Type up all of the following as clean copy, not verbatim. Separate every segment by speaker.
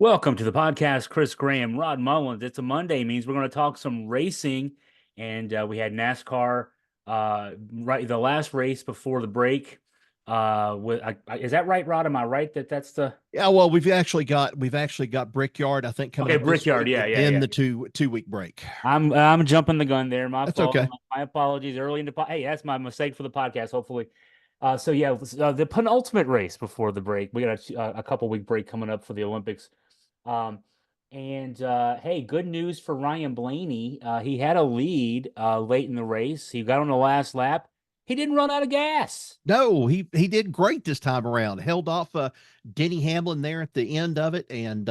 Speaker 1: Welcome to the podcast, Chris Graham, Rod Mullins. It's a Monday, means we're going to talk some racing, and we had NASCAR right the last race before the break. Is that right, Rod? Am I right that that's the
Speaker 2: Yeah, well, we've actually got Brickyard, I think, coming
Speaker 1: okay?
Speaker 2: up this
Speaker 1: Brickyard,
Speaker 2: week,
Speaker 1: yeah,
Speaker 2: and
Speaker 1: yeah,
Speaker 2: then
Speaker 1: yeah.
Speaker 2: the two week break.
Speaker 1: I'm jumping the gun there. My
Speaker 2: That's
Speaker 1: fault.
Speaker 2: okay.
Speaker 1: My apologies. Early in the hey, that's my mistake for the podcast. Hopefully, so yeah, the penultimate race before the break. We got a couple week break coming up for the Olympics. Um, and hey, good news for Ryan Blaney. He had a lead late in the race. He got on the last lap. He didn't run out of gas.
Speaker 2: No, he did great this time around. Held off Denny Hamlin there at the end of it, and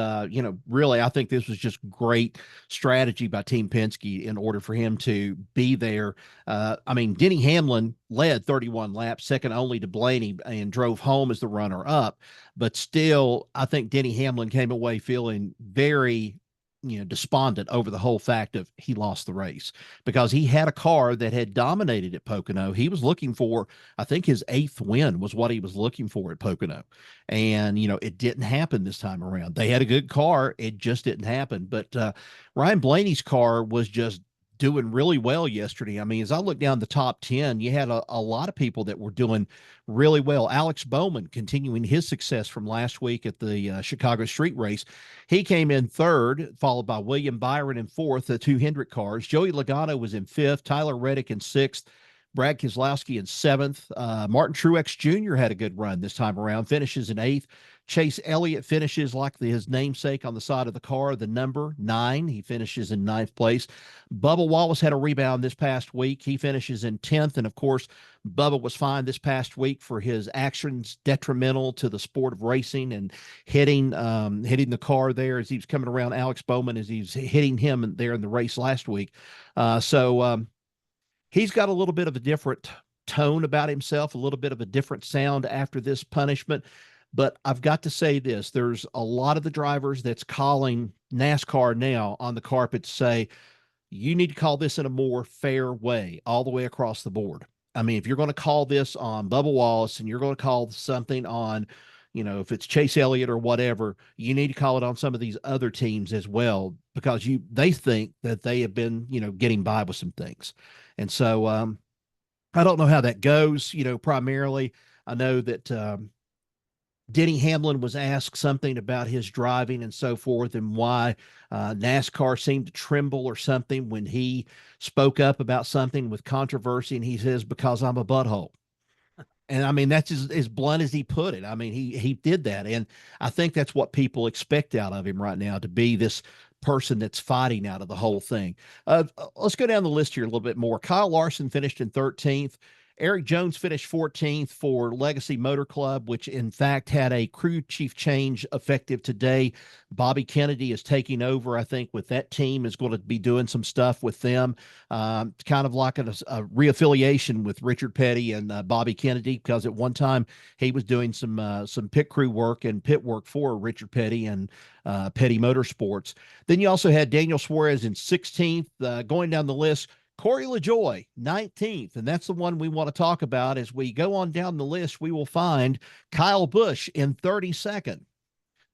Speaker 2: really, I think this was just great strategy by Team Penske in order for him to be there. I mean, Denny Hamlin led 31 laps, second only to Blaney, and drove home as the runner-up. But still, I think Denny Hamlin came away feeling very despondent over the whole fact of he lost the race because he had a car that had dominated at Pocono. He was looking for, I think his eighth win was what he was looking for at Pocono. And, it didn't happen this time around. They had a good car. It just didn't happen. But Ryan Blaney's car was just doing really well yesterday. I mean, as I look down the top 10, you had a lot of people that were doing really well. Alex Bowman continuing his success from last week at the Chicago Street Race. He came in third, followed by William Byron in fourth, the two Hendrick cars. Joey Logano was in fifth, Tyler Reddick in sixth, Brad Keselowski in seventh. Martin Truex Jr. had a good run this time around, finishes in eighth. Chase Elliott finishes like his namesake on the side of the car, the number 9. He finishes in ninth place. Bubba Wallace had a rebound this past week. He finishes in 10th. And of course, Bubba was fined this past week for his actions detrimental to the sport of racing and hitting the car there as he was coming around Alex Bowman as he was hitting him there in the race last week. So he's got a little bit of a different tone about himself, a little bit of a different sound after this punishment. But I've got to say this, there's a lot of the drivers that's calling NASCAR now on the carpet to say, you need to call this in a more fair way all the way across the board. I mean, if you're going to call this on Bubba Wallace and you're going to call something on, if it's Chase Elliott or whatever, you need to call it on some of these other teams as well, because they think that they have been, getting by with some things. And so I don't know how that goes, primarily. I know that Denny Hamlin was asked something about his driving and so forth and why NASCAR seemed to tremble or something when he spoke up about something with controversy. And he says, because I'm a butthole. And I mean, that's as blunt as he put it. I mean, he did that. And I think that's what people expect out of him right now, to be this person that's fighting out of the whole thing. Let's go down the list here a little bit more. Kyle Larson finished in 13th. Eric Jones finished 14th for Legacy Motor Club, which in fact had a crew chief change effective today. Bobby Kennedy is taking over, I think, with that team, is going to be doing some stuff with them. Kind of like a reaffiliation with Richard Petty and Bobby Kennedy, because at one time he was doing some pit crew work and pit work for Richard Petty and Petty Motorsports. Then you also had Daniel Suarez in 16th. Going down the list, Corey LaJoie, 19th, and that's the one we want to talk about. As we go on down the list, we will find Kyle Busch in 32nd.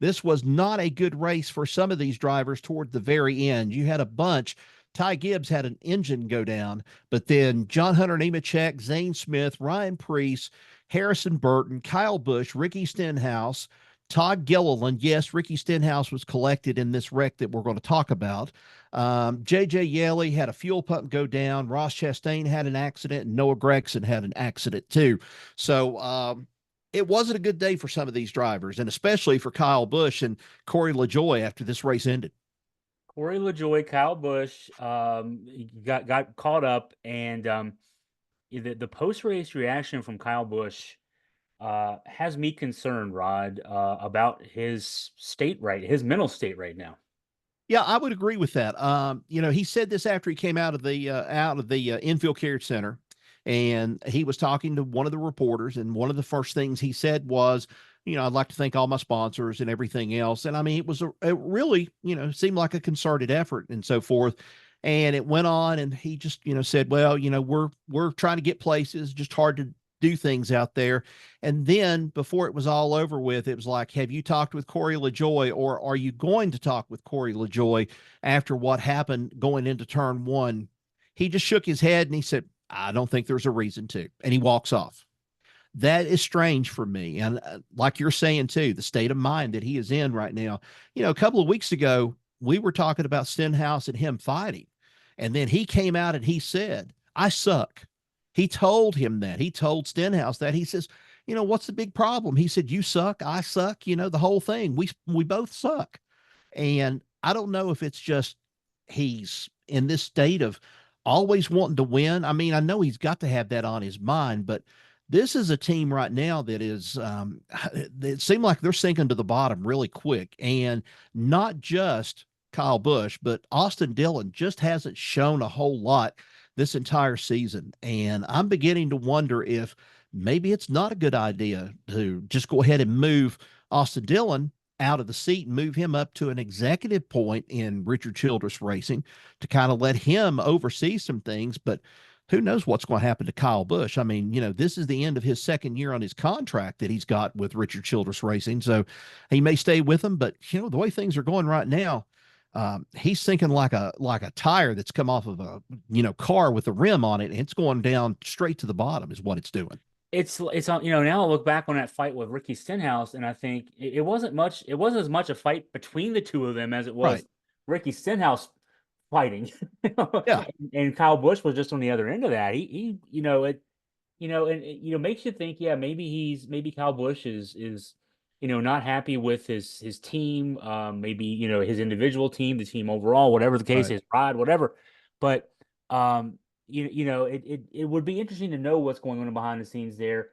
Speaker 2: This was not a good race for some of these drivers toward the very end. You had a bunch. Ty Gibbs had an engine go down, but then John Hunter Nemechek, Zane Smith, Ryan Preece, Harrison Burton, Kyle Busch, Ricky Stenhouse, Todd Gilliland. Yes, Ricky Stenhouse was collected in this wreck that we're going to talk about. J.J. Yeley had a fuel pump go down. Ross Chastain had an accident, and Noah Gragson had an accident too. So it wasn't a good day for some of these drivers, and especially for Kyle Busch and Corey LaJoie after this race ended.
Speaker 1: Corey LaJoie, Kyle Busch got caught up, and the post race reaction from Kyle Busch has me concerned, Rod, about his his mental state right now.
Speaker 2: Yeah, I would agree with that. He said this after he came out of the infield care center, and he was talking to one of the reporters, and one of the first things he said was, I'd like to thank all my sponsors and everything else. And I mean, it really, seemed like a concerted effort and so forth. And it went on, and he just, said, well, we're trying to get places, just hard to do things out there. And then before it was all over with, it was like, have you talked with Corey LaJoy, or are you going to talk with Corey LaJoy after what happened going into turn one? He just shook his head and he said, I don't think there's a reason to. And he walks off. That is strange for me. And like you're saying too, the state of mind that he is in right now. A couple of weeks ago, we were talking about Stenhouse and him fighting. And then he came out and he said, I suck. He told him that. He told Stenhouse that. He says, what's the big problem? He said, you suck, I suck, the whole thing. We both suck. And I don't know if it's just he's in this state of always wanting to win. I mean, I know he's got to have that on his mind, but this is a team right now that is, it seemed like they're sinking to the bottom really quick. And not just Kyle Busch, but Austin Dillon just hasn't shown a whole lot this entire season. And I'm beginning to wonder if maybe it's not a good idea to just go ahead and move Austin Dillon out of the seat and move him up to an executive point in Richard Childress Racing to kind of let him oversee some things. But who knows what's going to happen to Kyle Busch? I mean, this is the end of his second year on his contract that he's got with Richard Childress Racing. So he may stay with him, but the way things are going right now, he's sinking like a tire that's come off of a, car with a rim on it. And it's going down straight to the bottom is what it's doing.
Speaker 1: It's on, now I look back on that fight with Ricky Stenhouse and I think it wasn't as much a fight between the two of them as it was
Speaker 2: Right.
Speaker 1: Ricky Stenhouse fighting.
Speaker 2: Yeah.
Speaker 1: And Kyle Busch was just on the other end of that. He makes you think, yeah, maybe Kyle Busch is not happy with his team, maybe his individual team, the team overall, whatever the case
Speaker 2: Right.
Speaker 1: is, pride, whatever. But it would be interesting to know what's going on behind the scenes there.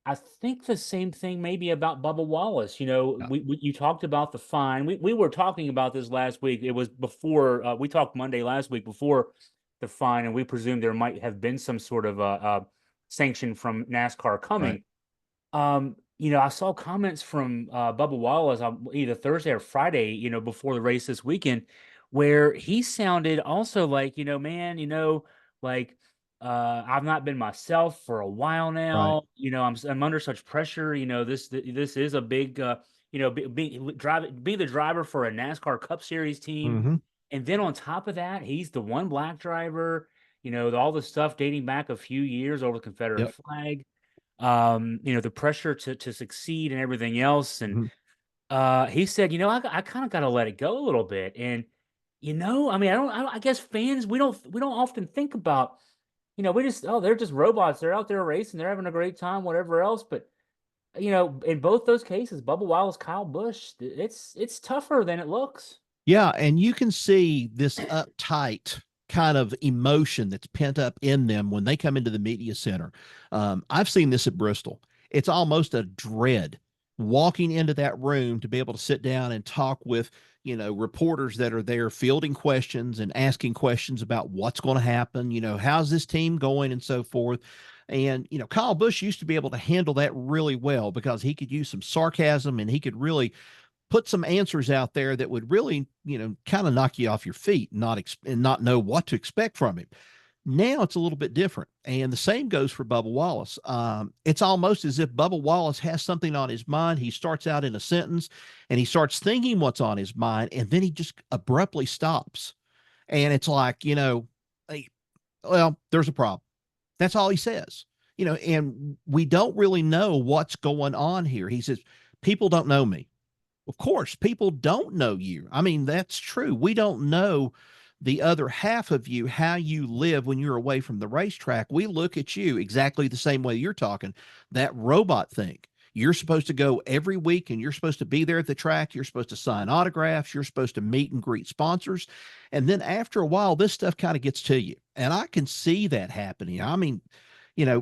Speaker 1: I think the same thing maybe about Bubba Wallace.
Speaker 2: Yeah.
Speaker 1: You talked about the fine. We were talking about this last week. It was before we talked Monday last week before the fine, and we presumed there might have been some sort of sanction from NASCAR coming.
Speaker 2: Right.
Speaker 1: I saw comments from Bubba Wallace on either Thursday or Friday, before the race this weekend, where he sounded also like, man, like I've not been myself for a while
Speaker 2: Right.
Speaker 1: now. I'm under such pressure. This is a big, be the driver for a NASCAR Cup Series team,
Speaker 2: Mm-hmm.
Speaker 1: and then on top of that, he's the one black driver. All the stuff dating back a few years over the Confederate
Speaker 2: Yep.
Speaker 1: flag. The pressure to succeed and everything else, and
Speaker 2: Mm-hmm.
Speaker 1: he said, I kind of got to let it go a little bit. And, I mean, I guess fans, we don't often think about, we just, oh, they're just robots. They're out there racing. They're having a great time, whatever else. But, in both those cases, Bubba Wallace, Kyle Busch, it's tougher than it looks.
Speaker 2: Yeah. And you can see this uptight kind of emotion that's pent up in them when they come into the media center. I've seen this at Bristol. It's almost a dread walking into that room to be able to sit down and talk with, reporters that are there fielding questions and asking questions about what's going to happen, how's this team going and so forth. And, Kyle Busch used to be able to handle that really well because he could use some sarcasm and he could really put some answers out there that would really, kind of knock you off your feet, and not know what to expect from him. Now it's a little bit different. And the same goes for Bubba Wallace. It's almost as if Bubba Wallace has something on his mind. He starts out in a sentence and he starts thinking what's on his mind, and then he just abruptly stops. And it's like, hey, well, there's a problem. That's all he says, and we don't really know what's going on here. He says, people don't know me. Of course, people don't know you. I mean, that's true. We don't know the other half of you, how you live when you're away from the racetrack. We look at you exactly the same way you're talking, that robot thing. You're supposed to go every week and you're supposed to be there at the track. You're supposed to sign autographs. You're supposed to meet and greet sponsors. And then after a while, this stuff kind of gets to you. And I can see that happening. I mean,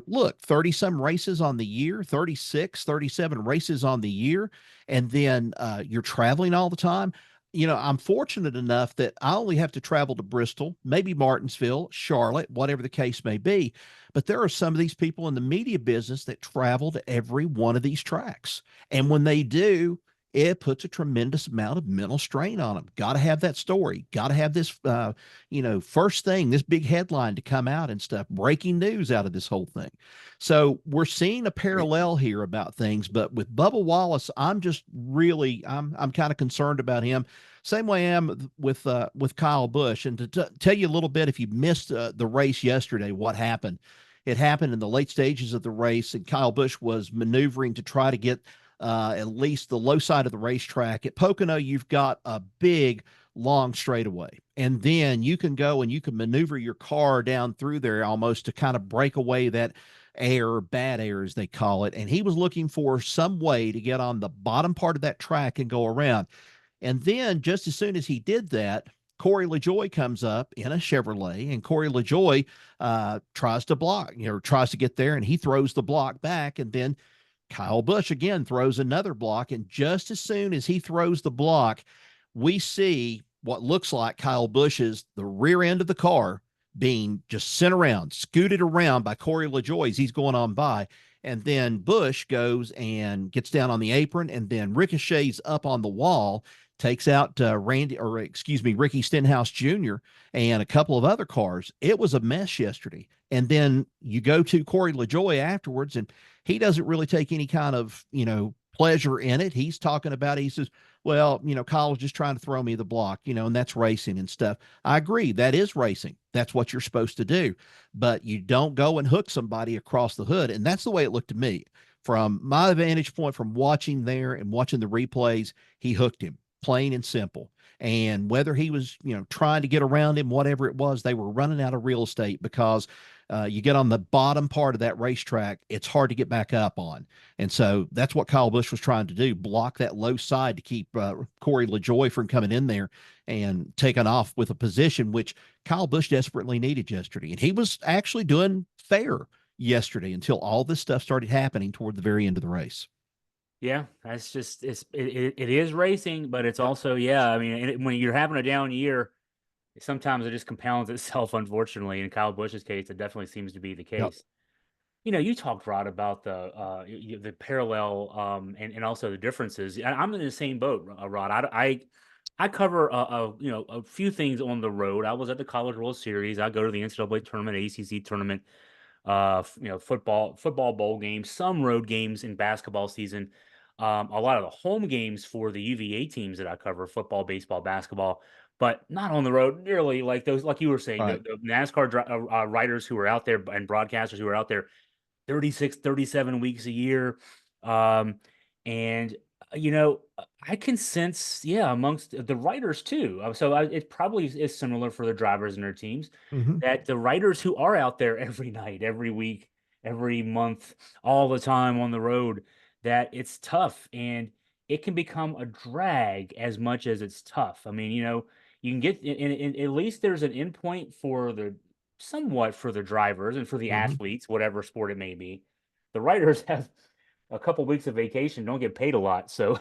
Speaker 2: look, 30 some races on the year, 36, 37 races on the year. And then you're traveling all the time. I'm fortunate enough that I only have to travel to Bristol, maybe Martinsville, Charlotte, whatever the case may be. But there are some of these people in the media business that travel to every one of these tracks. And when they do, it puts a tremendous amount of mental strain on them. Got to have that story. Got to have this, first thing, this big headline to come out and stuff, breaking news out of this whole thing. So we're seeing a parallel here about things, but with Bubba Wallace, I'm just really, I'm kind of concerned about him. Same way I am with Kyle Busch. And to tell you a little bit, if you missed the race yesterday, what happened? It happened in the late stages of the race, and Kyle Busch was maneuvering to try to get at least the low side of the racetrack. At Pocono, you've got a big, long straightaway. And then you can go and you can maneuver your car down through there almost to kind of break away that air, bad air, as they call it. And he was looking for some way to get on the bottom part of that track and go around. And then just as soon as he did that, Corey LaJoie comes up in a Chevrolet, and Corey LaJoie tries to block, tries to get there, and he throws the block back. And then Kyle Busch again throws another block. And just as soon as he throws the block, we see what looks like Kyle Busch's, the rear end of the car, being just sent around, scooted around by Corey LaJoie as he's going on by. And then Busch goes and gets down on the apron and then ricochets up on the wall, takes out Ricky Stenhouse Jr. and a couple of other cars. It was a mess yesterday. And then you go to Corey LaJoie afterwards, and he doesn't really take any kind of, pleasure in it. He's talking about it. He says, well, Kyle was just trying to throw me the block, and that's racing and stuff. I agree. That is racing. That's what you're supposed to do. But you don't go and hook somebody across the hood. And that's the way it looked to me. From my vantage point, from watching there and watching the replays, he hooked him, plain and simple. And whether he was, trying to get around him, whatever it was, they were running out of real estate because you get on the bottom part of that racetrack, it's hard to get back up on. And so that's what Kyle Busch was trying to do, block that low side to keep Corey LaJoie from coming in there and taking off with a position which Kyle Busch desperately needed yesterday. And he was actually doing fair yesterday until all this stuff started happening toward the very end of the race.
Speaker 1: Yeah, that's just it is racing, but it's also I mean, when you're having a down year, sometimes it just compounds itself. Unfortunately, in Kyle Busch's case, it definitely seems to be the
Speaker 2: Yep.
Speaker 1: case. You talked, Rod, about the parallel and also the differences. I'm in the same boat, Rod. I cover a few things on the road. I was at the College World Series. I go to the NCAA tournament, ACC tournament, football bowl games, some road games in basketball season. A lot of the home games for the UVA teams that I cover, football, baseball, basketball, but not on the road nearly like those, like you were saying,
Speaker 2: Right.
Speaker 1: the NASCAR writers who are out there and broadcasters who are out there 36, 37 weeks a year. And, I can sense, amongst the writers too. It probably is similar for the drivers and their teams
Speaker 2: Mm-hmm.
Speaker 1: that the writers who are out there every night, every week, every month, all the time on the road, that it's tough and it can become a drag as much as it's tough. I mean, you can get at least there's an endpoint for somewhat for the drivers and for the
Speaker 2: Mm-hmm.
Speaker 1: athletes, whatever sport it may be. The writers have a couple weeks of vacation, don't get paid a lot, so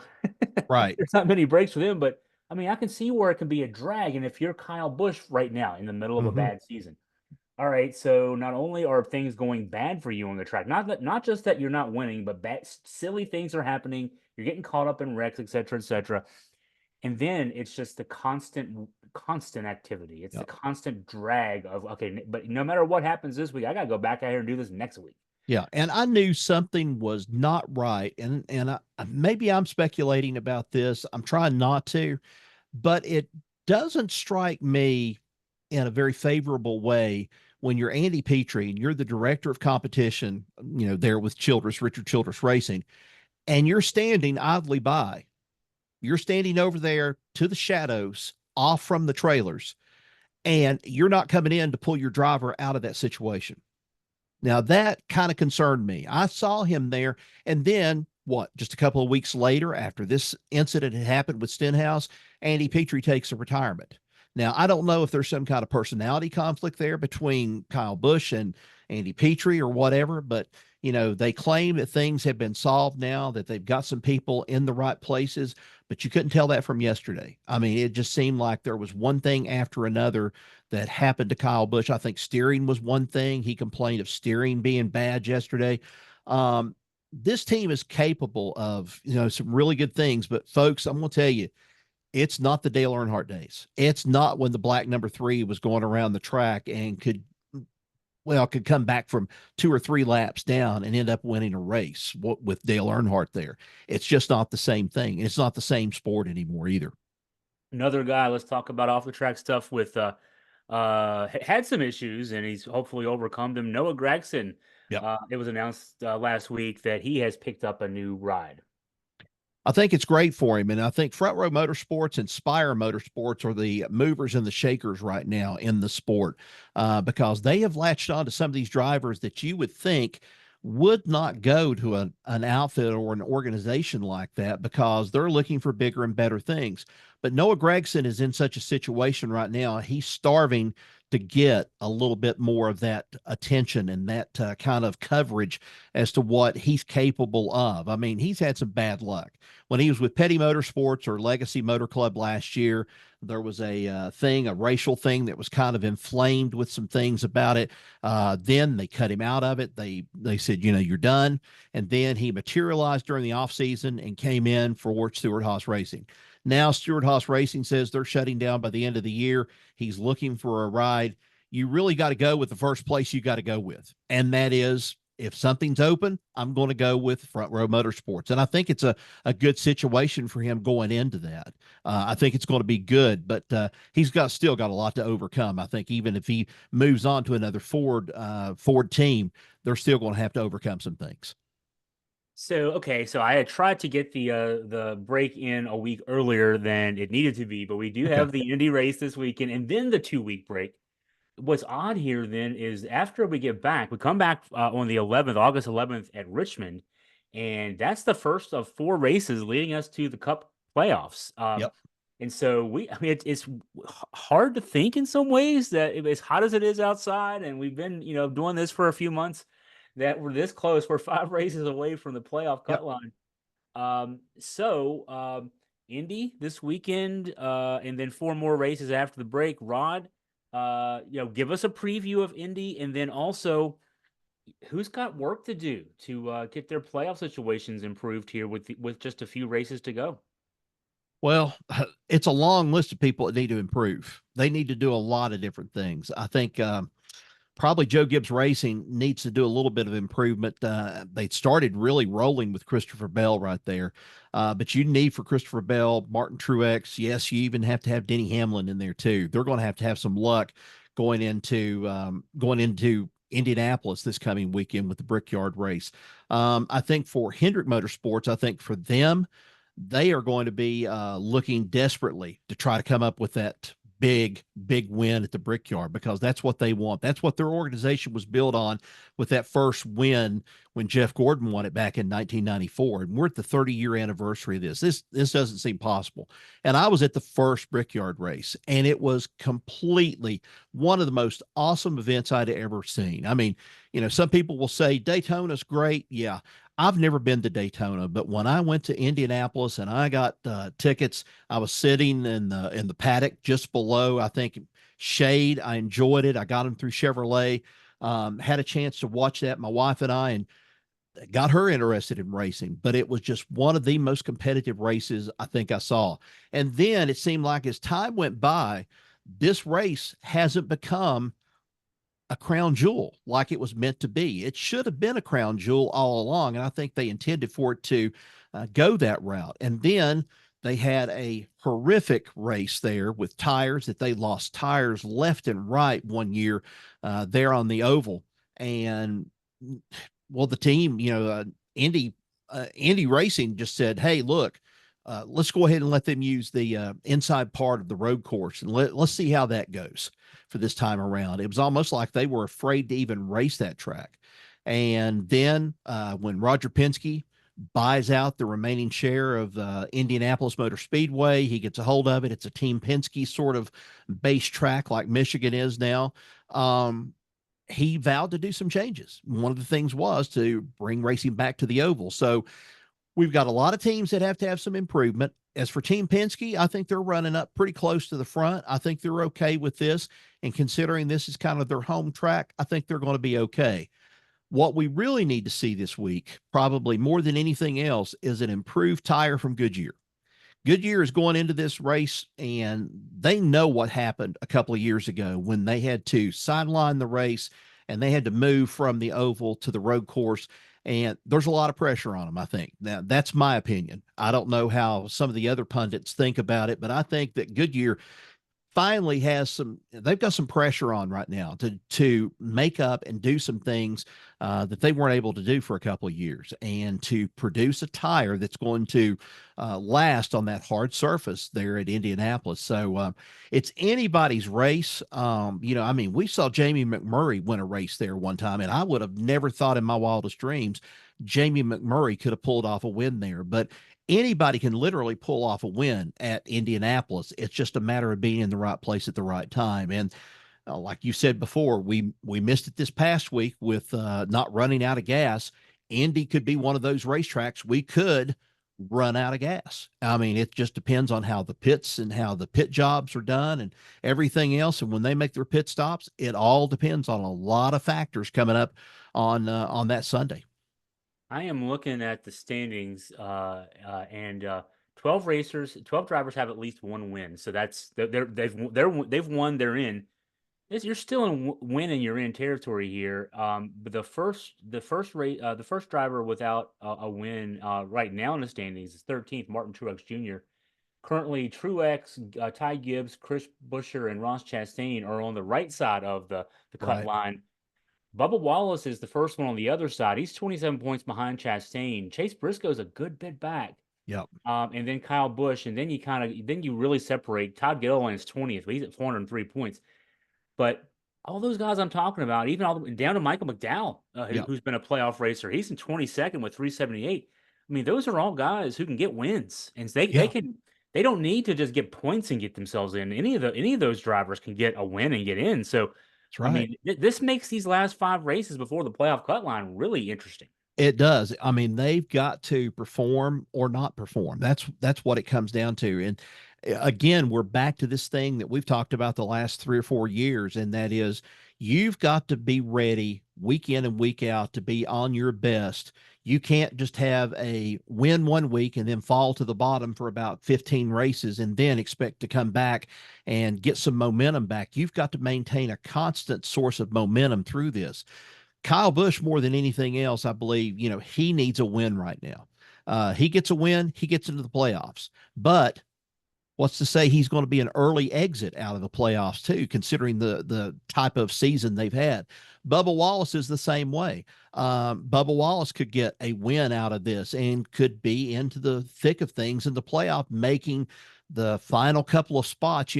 Speaker 2: Right.
Speaker 1: there's not many breaks for them. But I mean, I can see where it can be a drag. And if you're Kyle Busch right now in the middle of a
Speaker 2: Mm-hmm.
Speaker 1: bad season, all right, so not only are things going bad for you on the track, not just that you're not winning, but silly things are happening. You're getting caught up in wrecks, et cetera, et cetera. And then it's just the constant activity. It's the
Speaker 2: Yep.
Speaker 1: constant drag of, okay, but no matter what happens this week, I got to go back out here and do this next week.
Speaker 2: Yeah, and I knew something was not right, and maybe I'm speculating about this. I'm trying not to, but it doesn't strike me in a very favorable way when you're Andy Petrie and you're the director of competition, there with Richard Childress Racing, and you're standing idly by. You're standing over there to the shadows, off from the trailers, and you're not coming in to pull your driver out of that situation. Now that kind of concerned me. I saw him there, and then just a couple of weeks later, after this incident had happened with Stenhouse, Andy Petrie takes a retirement. Now, I don't know if there's some kind of personality conflict there between Kyle Busch and Andy Petrie or whatever, but they claim that things have been solved now, that they've got some people in the right places, but you couldn't tell that from yesterday. I mean, it just seemed like there was one thing after another that happened to Kyle Busch. I think steering was one thing. He complained of steering being bad yesterday. this team is capable of, some really good things. But folks, I'm going to tell you, it's not the Dale Earnhardt days. It's not when the black number 3 was going around the track and could come back from 2 or 3 laps down and end up winning a race with Dale Earnhardt there. It's just not the same thing. It's not the same sport anymore either.
Speaker 1: Another guy, let's talk about off the track stuff with had some issues and he's hopefully overcome them. Noah Gragson.
Speaker 2: Yep.
Speaker 1: It was announced last week that he has picked up a new ride.
Speaker 2: I think it's great for him. And I think Front Row Motorsports and Spire Motorsports are the movers and the shakers right now in the sport, because they have latched on to some of these drivers that you would think would not go to an outfit or an organization like that because they're looking for bigger and better things. But Noah Gragson is in such a situation right now. He's starving to get a little bit more of that attention and that kind of coverage as to what he's capable of. I mean, he's had some bad luck. When he was with Petty Motorsports or Legacy Motor Club last year, there was a racial thing that was kind of inflamed with some things about it. Then they cut him out of it. They said, you're done. And then he materialized during the offseason and came in for Stewart-Haas Racing. Now Stewart-Haas Racing says they're shutting down by the end of the year. He's looking for a ride. You really got to go with the first place you got to go with. And that is, if something's open, I'm going to go with Front Row Motorsports. And I think it's a good situation for him going into that. I think it's going to be good, but he's still got a lot to overcome. I think even if he moves on to another Ford team, they're still going to have to overcome some things.
Speaker 1: So I had tried to get the break in a week earlier than it needed to be, but we do have the Indy race this weekend and then the 2-week break. What's odd here then is after we get back, we come back on the 11th, August 11th at Richmond, and that's the first of 4 races leading us to the Cup playoffs.
Speaker 2: Yep.
Speaker 1: And so it's hard to think in some ways that as hot as it is outside, and we've been doing this for a few months, that we're this close. We're 5 races away from the playoff cut line. Indy this weekend, and then 4 more races after the break. Rod, give us a preview of Indy, and then also who's got work to do to get their playoff situations improved here with just a few races to go.
Speaker 2: Well, it's a long list of people that need to improve. They need to do a lot of different things. I think probably Joe Gibbs Racing needs to do a little bit of improvement. They started really rolling with Christopher Bell right there. But you need for Christopher Bell, Martin Truex. Yes, you even have to have Denny Hamlin in there too. They're going to have some luck going into Indianapolis this coming weekend with the Brickyard race. I think for Hendrick Motorsports, I think for them, they are going to be looking desperately to try to come up with that big win at the Brickyard, because that's what they want. That's what their organization was built on with that first win when Jeff Gordon won it back in 1994. And we're at the 30-year anniversary of this. This doesn't seem possible. And I was at the first Brickyard race, and it was completely one of the most awesome events I'd ever seen. I mean, some people will say Daytona's great. Yeah. I've never been to Daytona, but when I went to Indianapolis and I got tickets, I was sitting in the paddock just below, I think, shade. I enjoyed it. I got them through Chevrolet. Had a chance to watch that, my wife and I, and got her interested in racing. But it was just one of the most competitive races I think I saw. And then it seemed like as time went by, this race hasn't become a crown jewel like it was meant to be. It should have been a crown jewel all along, and I think they intended for it to go that route. And then they had a horrific race there with tires that they lost tires left and right one year there on the oval. And well, the team, Indy Racing just said, hey, look, let's go ahead and let them use the inside part of the road course, and let's see how that goes for this time around. It was almost like they were afraid to even race that track. And then when Roger Penske buys out the remaining share of Indianapolis Motor Speedway, he gets a hold of it. It's a Team Penske sort of base track like Michigan is now. He vowed to do some changes. One of the things was to bring racing back to the oval. So we've got a lot of teams that have to have some improvement. As for Team Penske, I think they're running up pretty close to the front. I think they're okay with this. And considering this is kind of their home track, I think they're going to be okay. What we really need to see this week, probably more than anything else, is an improved tire from Goodyear. Goodyear is going into this race, and they know what happened a couple of years ago when they had to sideline the race and they had to move from the oval to the road course. And there's a lot of pressure on them, I think. Now, that's my opinion. I don't know how some of the other pundits think about it, but I think that Goodyear finally has they've got some pressure on right now to make up and do some things that they weren't able to do for a couple of years, and to produce a tire that's going to last on that hard surface there at Indianapolis. So it's anybody's race. I mean, we saw Jamie McMurray win a race there one time, and I would have never thought in my wildest dreams Jamie McMurray could have pulled off a win there. But anybody can literally pull off a win at Indianapolis. It's just a matter of being in the right place at the right time. And like you said before, we missed it this past week with not running out of gas. Indy could be one of those racetracks we could run out of gas. I mean, it just depends on how the pits and how the pit jobs are done and everything else. And when they make their pit stops, it all depends on a lot of factors coming up on that Sunday.
Speaker 1: I am looking at the standings, and 12 racers, 12 drivers have at least one win. So that's they've won. They're in. You're still in win and you're in territory here. But the first driver without a win right now in the standings is 13th, Martin Truex Jr. Currently, Truex, Ty Gibbs, Chris Buescher, and Ross Chastain are on the right side of the cut
Speaker 2: Right.
Speaker 1: line. Bubba Wallace is the first one on the other side. He's 27 points behind Chastain. Chase Briscoe's a good bit back.
Speaker 2: Yep.
Speaker 1: And then Kyle Busch, and then you really separate. Todd Gilliland is 20th, but he's at 403 points. But all those guys I'm talking about, even all down to Michael McDowell,
Speaker 2: Yep.
Speaker 1: who's been a playoff racer, he's in 22nd with 378. I mean, those are all guys who can get wins, and
Speaker 2: Yeah.
Speaker 1: they don't need to just get points and get themselves in. Any of those drivers can get a win and get in. So,
Speaker 2: That's
Speaker 1: I
Speaker 2: right.
Speaker 1: mean, this makes these last five races before the playoff cut line really interesting.
Speaker 2: It does. I mean, they've got to perform or not perform. That's what it comes down to. And again, we're back to this thing that we've talked about the last 3 or 4 years, and that is you've got to be ready week in and week out to be on your best. You can't just have a win one week and then fall to the bottom for about 15 races and then expect to come back and get some momentum back. You've got to maintain a constant source of momentum through this. Kyle Busch, more than anything else, I believe, he needs a win right now. He gets a win, he gets into the playoffs. But what's to say he's going to be an early exit out of the playoffs too, considering the type of season they've had. Bubba Wallace is the same way. Bubba Wallace could get a win out of this and could be into the thick of things in the playoff, making the final couple of spots,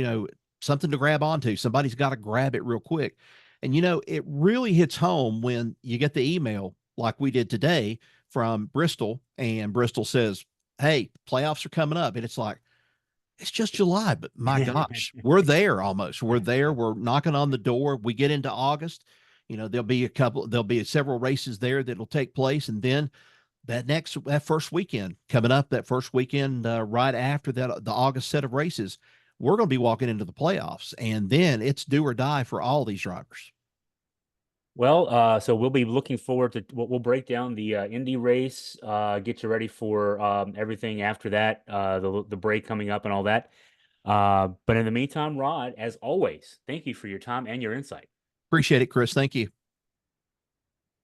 Speaker 2: something to grab onto. Somebody's got to grab it real quick. And it really hits home when you get the email like we did today from Bristol, and Bristol says, "Hey, playoffs are coming up." And it's like, it's just July, but my gosh, we're there almost. We're there. We're knocking on the door. We get into August. There'll be several races there that'll take place. And then that first weekend coming up, that first weekend right after that, the August set of races, we're going to be walking into the playoffs. And then it's do or die for all these drivers.
Speaker 1: Well, so we'll be looking forward to we'll break down the Indy race, get you ready for everything after that, the break coming up and all that. But in the meantime, Rod, as always, thank you for your time and your insight.
Speaker 2: Appreciate it, Chris. Thank you.